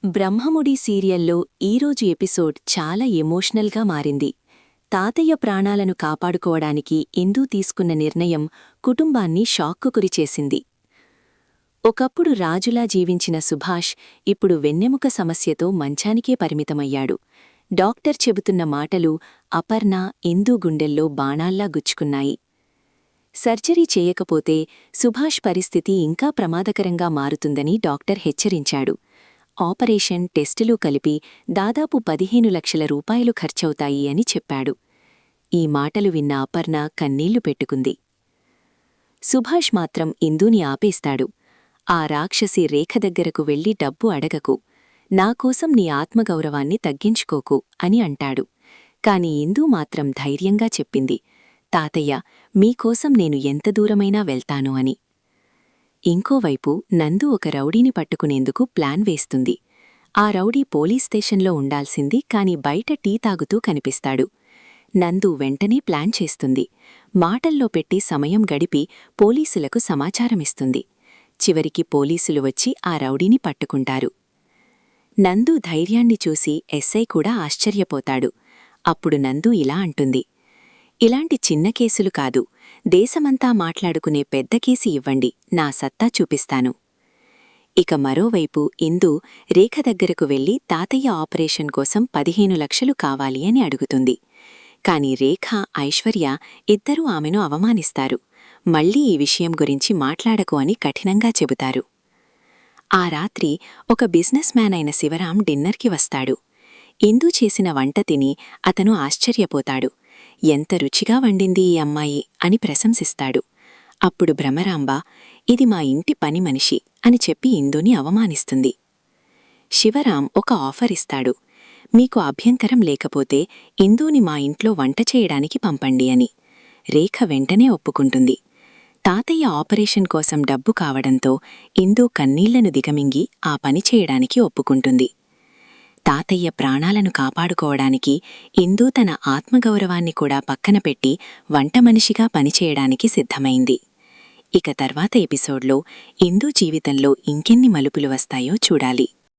బ్రహ్మముడి సీరియల్లో ఈరోజు ఎపిసోడ్ చాలా ఎమోషనల్గా మారింది. తాతయ్య ప్రాణాలను కాపాడుకోవడానికి ఇందూ తీసుకున్న నిర్ణయం కుటుంబాన్ని షాక్కు గురిచేసింది. ఒకప్పుడు రాజులా జీవించిన సుభాష్ ఇప్పుడు వెన్నెముక సమస్యతో మంచానికే పరిమితమయ్యాడు. డాక్టర్ చెబుతున్న మాటలు అపర్ణ, ఇందూ గుండెల్లో బాణాల్లా గుచ్చుకున్నాయి. సర్జరీ చేయకపోతే సుభాష్ పరిస్థితి ఇంకా ప్రమాదకరంగా మారుతుందని డాక్టర్ హెచ్చరించాడు. ఆపరేషన్, టెస్టులు కలిపి దాదాపు 15 లక్షల రూపాయలు ఖర్చవుతాయి అని చెప్పాడు. ఈ మాటలు విన్న అపర్ణ కన్నీళ్లు పెట్టుకుంది. సుభాష్ మాత్రం ఇందూని ఆపేస్తాడు. ఆ రాక్షసి రేఖ దగ్గరకు వెళ్లి డబ్బు అడగకు, నాకోసం నీ ఆత్మగౌరవాన్ని తగ్గించుకోకు అని అంటాడు. కాని ఇందూ మాత్రం ధైర్యంగా చెప్పింది, తాతయ్య, మీకోసం నేను ఎంత దూరమైనా వెళ్తాను అని. ఇంకోవైపు నందు ఒక రౌడీని పట్టుకునేందుకు ప్లాన్ వేస్తుంది. ఆ రౌడీ పోలీస్ స్టేషన్లో ఉండాల్సింది, కాని బయట టీ తాగుతూ కనిపిస్తాడు. నందు వెంటనే ప్లాన్ చేస్తుంది. మాటల్లో పెట్టి సమయం గడిపి పోలీసులకు సమాచారమిస్తుంది. చివరికి పోలీసులు వచ్చి ఆ రౌడీని పట్టుకుంటారు. నందు ధైర్యాన్ని చూసి ఎస్ఐ కూడా ఆశ్చర్యపోతాడు. అప్పుడు నందు ఇలా అంటుంది, ఇలాంటి చిన్న కేసులు కాదు, దేశమంతా మాట్లాడుకునే పెద్ద కేసు ఇవ్వండి, నా సత్తా చూపిస్తాను. ఇక మరోవైపు ఇందూ రేఖ దగ్గరకు వెళ్లి తాతయ్య ఆపరేషన్ కోసం 15 లక్షలు కావాలి అని అడుగుతుంది. కాని రేఖ, ఐశ్వర్య ఇద్దరూ ఆమెను అవమానిస్తారు. మళ్లీ ఈ విషయం గురించి మాట్లాడకు అని కఠినంగా చెబుతారు. ఆ రాత్రి ఒక బిజినెస్ మ్యాన్ అయిన శివరాం డిన్నర్కి వస్తాడు. ఇందూ చేసిన వంట తిని అతను ఆశ్చర్యపోతాడు. ఎంత రుచిగా వండింది ఈ అమ్మాయి అని ప్రశంసిస్తాడు. అప్పుడు భ్రమరాంబ, ఇది మా ఇంటి పని మనిషి అని చెప్పి ఇందూని అవమానిస్తుంది. శివరాం ఒక ఆఫర్ ఇస్తాడు, మీకు అభ్యంతరం లేకపోతే ఇందూని మా ఇంట్లో వంట చేయడానికి పంపండి అని. రేఖ వెంటనే ఒప్పుకుంటుంది. తాతయ్య ఆపరేషన్ కోసం డబ్బు కావడంతో ఇందూ కన్నీళ్లను దిగమింగి ఆ పని చేయడానికి ఒప్పుకుంటుంది. తాతయ్య ప్రాణాలను కాపాడుకోవడానికి ఇందూ తన ఆత్మగౌరవాన్ని కూడా పక్కనపెట్టి వంటమనిషిగా పనిచేయడానికి సిద్ధమైంది. ఇక తర్వాత ఎపిసోడ్లో ఇందూ జీవితంలో ఇంకెన్ని మలుపులు వస్తాయో చూడాలి.